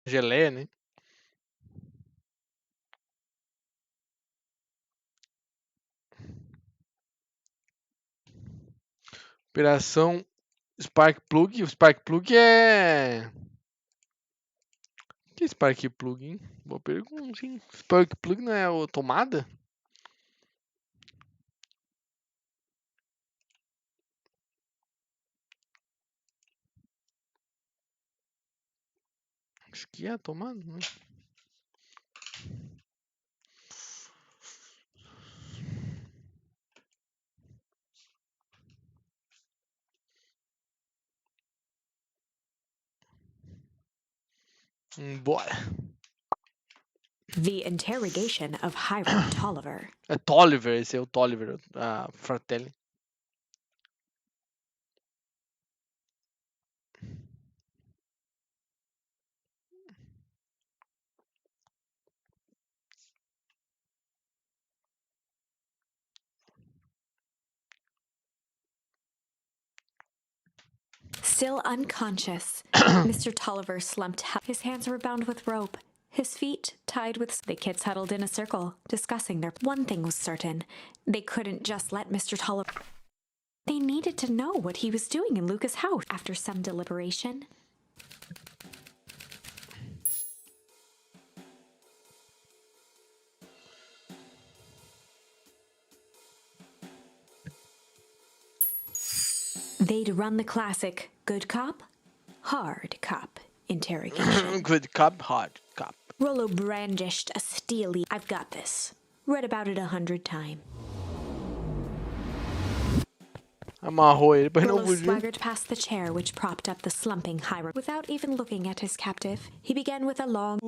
Geleia, né? Operação Spark Plug. O Spark Plug é... O que é Spark Plug, hein? Boa pergunta, hein? Spark Plug não é a tomada? Acho que é a tomada, né? Bora. The Interrogation of Hiram Tolliver. É Tolliver, esse é o Tolliver, a Fratelli. Still unconscious, Mr. Tolliver slumped. His hands were bound with rope, his feet tied with... The kids huddled in a circle, discussing their... One thing was certain. They couldn't just let Mr. Tolliver... They needed to know what he was doing in Luca's house. After some deliberation... They'd run the classic good cop, hard cop interrogation. Good cop, hard cop. Rollo brandished a steely... I've got this. Read about it 100 times. Amarrou ele pra não Rollo fugir. swaggered past the chair which propped up the slumping Hiram. Without even looking at his captive, he began with a long...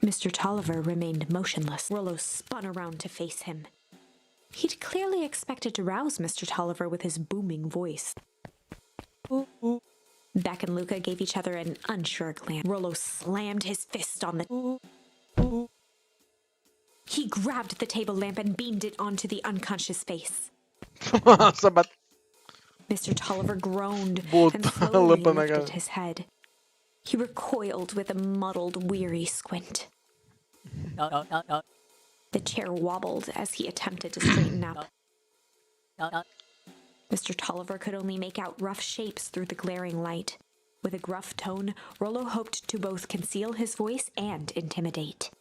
Mr. Tolliver remained motionless. Rollo spun around to face him. He'd clearly expected to rouse Mr. Tolliver with his booming voice. Beck and Luca gave each other an unsure glance. Rollo slammed his fist on the... He grabbed the table lamp and beamed it onto the unconscious face. Nossa, bate... Mr. Tolliver groaned Botou and a slowly lâmpada na lifted cara. his head. He recoiled with a muddled, weary squint. The chair wobbled as he attempted to straighten up. Mr. Tolliver could only make out rough shapes through the glaring light. With a gruff tone, Rollo hoped to both conceal his voice and intimidate.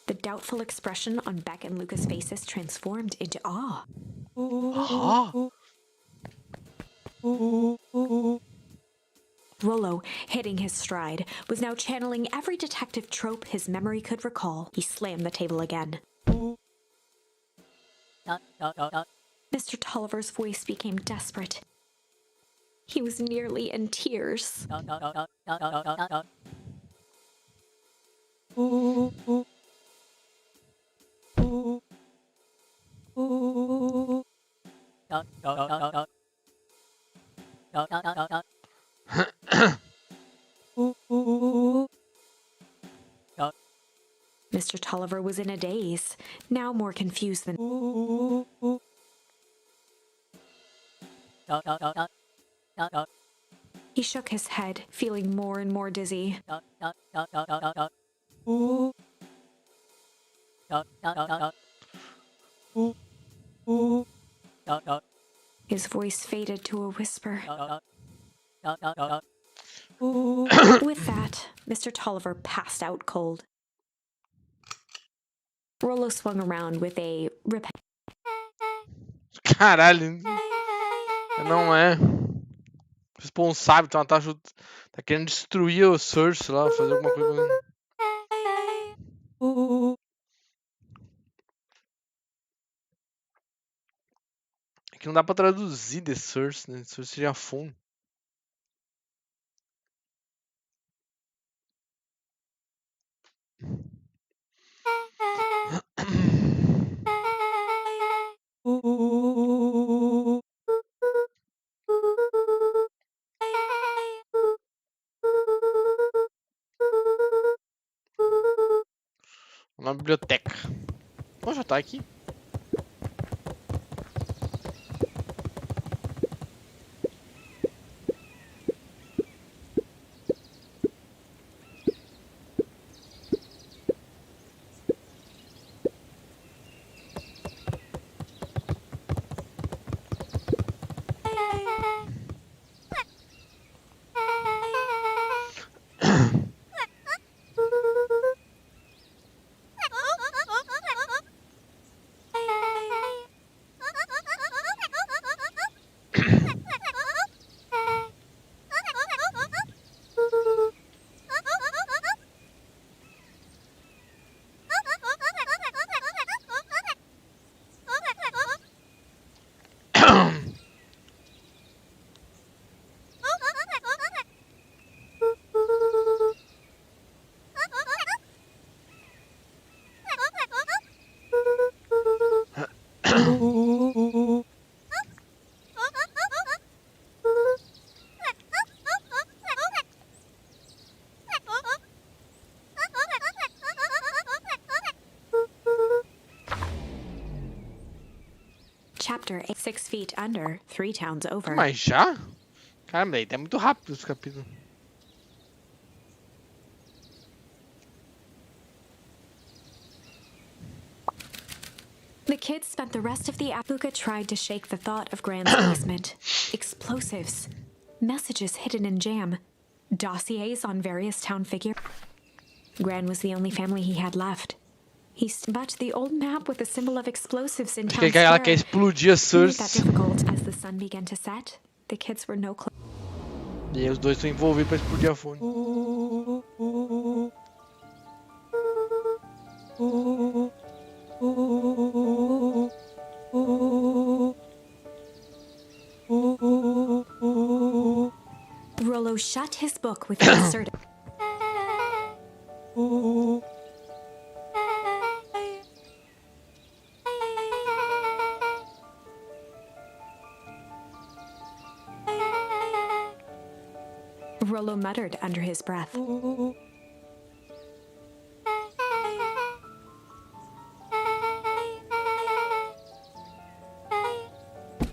The doubtful expression on Beck and Luca's faces transformed into awe. Rollo, hitting his stride, was now channeling every detective trope his memory could recall. He slammed the table again. Mr. Tolliver's voice became desperate. He was nearly in tears. Mr. Tolliver was in a daze, now more confused than... He shook his head, feeling more and more dizzy. His voice faded to a whisper. With that, Mr. Tolliver passed out cold. Rollo swung around with a Caralho. Não é responsável, então ela tá querendo destruir o Source lá, fazer alguma coisa. É que não dá pra traduzir The Source, né? Source seria a fonte. Na biblioteca. Vamos já tá aqui. Chapter 8, 6 feet under, 3 towns over. Mas já? Caramba, daí tá muito rápido esse capítulo. The kids spent the rest of the Luca tried to shake the thought of Gran's basement. Explosives. Messages hidden in jam. Dossiers on various town figures. Gran was the only family he had left. But the old map with the symbol of explosives in town Acho que ela quer square explodir a made that Cersei. difficult. As the sun began to set, the kids were no closer. E aí os dois estão envolvidos pra explodir a fonte. Rollo shut his book with assertive. Rollo muttered under his breath.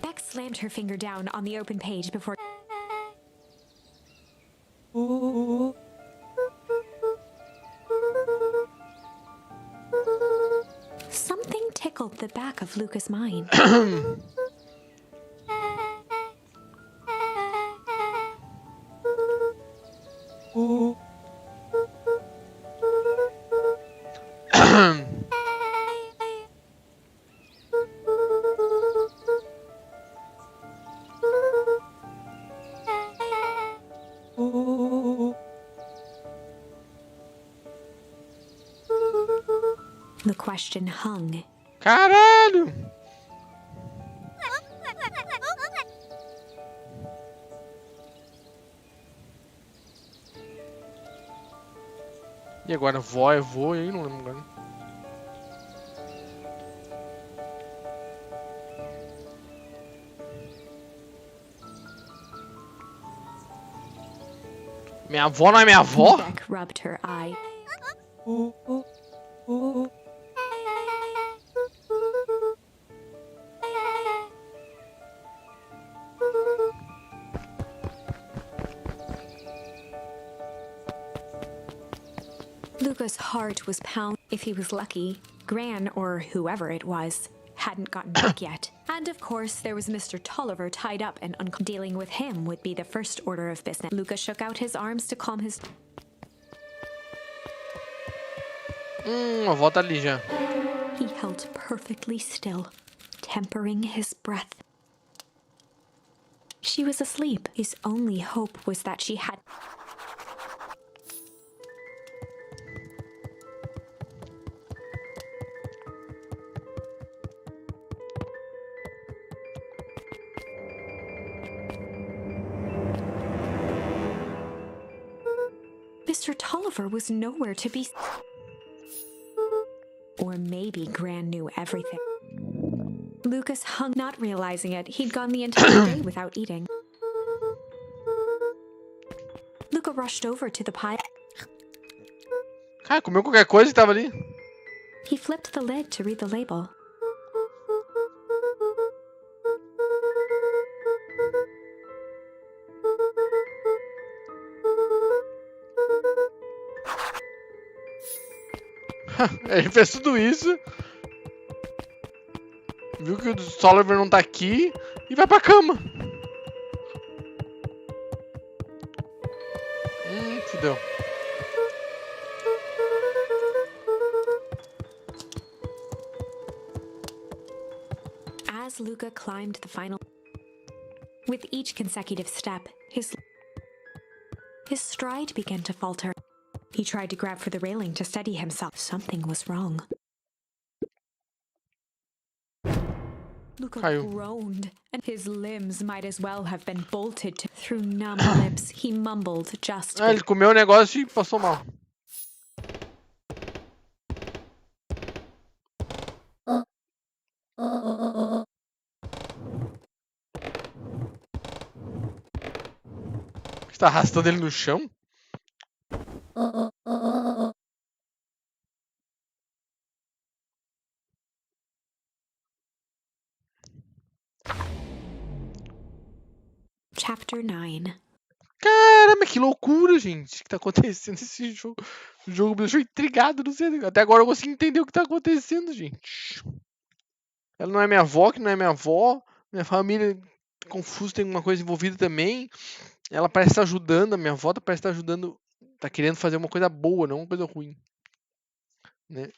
Beck slammed her finger down on the open page before. Something tickled the back of Luca's mind. The question hung. Caralho! E agora vó é vô, e aí não lembro agora. Minha avó não é minha avó? Beck rubbed her eye. Luca's heart was pounding. If he was lucky, Gran, or whoever it was, hadn't gotten back yet. And of course, there was Mr. Tolliver tied up and dealing with him would be the first order of business. Luca shook out his arms to calm his... A avó tá ali já. He held perfectly still, tempering his breath. She was asleep. His only hope was that she had... Mr. Tolliver was nowhere to be... Or maybe Gran knew everything. Lucas hung, not realizing it. He'd gone the entire day without eating. Luca rushed over to the pile. Cara, comeu qualquer coisa e tava ali. He flipped the lid to read the label. Ele fez tudo isso. Viu que o Tolliver não tá aqui e vai pra cama. Fudeu. As Luca climbed the final... With each consecutive step, his stride began to falter. He tried to grab for the railing to steady himself. Something was wrong. Luca groaned, and his limbs might as well have been bolted to... Through numb lips, he mumbled just... Ele comeu o negócio e passou mal. Você tá arrastando ele no chão? Chapter 9. Caramba, que loucura, gente. O que tá acontecendo nesse jogo? O jogo me deixou intrigado, não sei. Até agora eu consigo entender o que tá acontecendo, gente. Ela não é minha avó, que não é minha avó. Minha família confusa, tem alguma coisa envolvida também. Ela parece estar ajudando, a minha avó parece estar ajudando. Tá querendo fazer uma coisa boa, não uma coisa ruim. Né?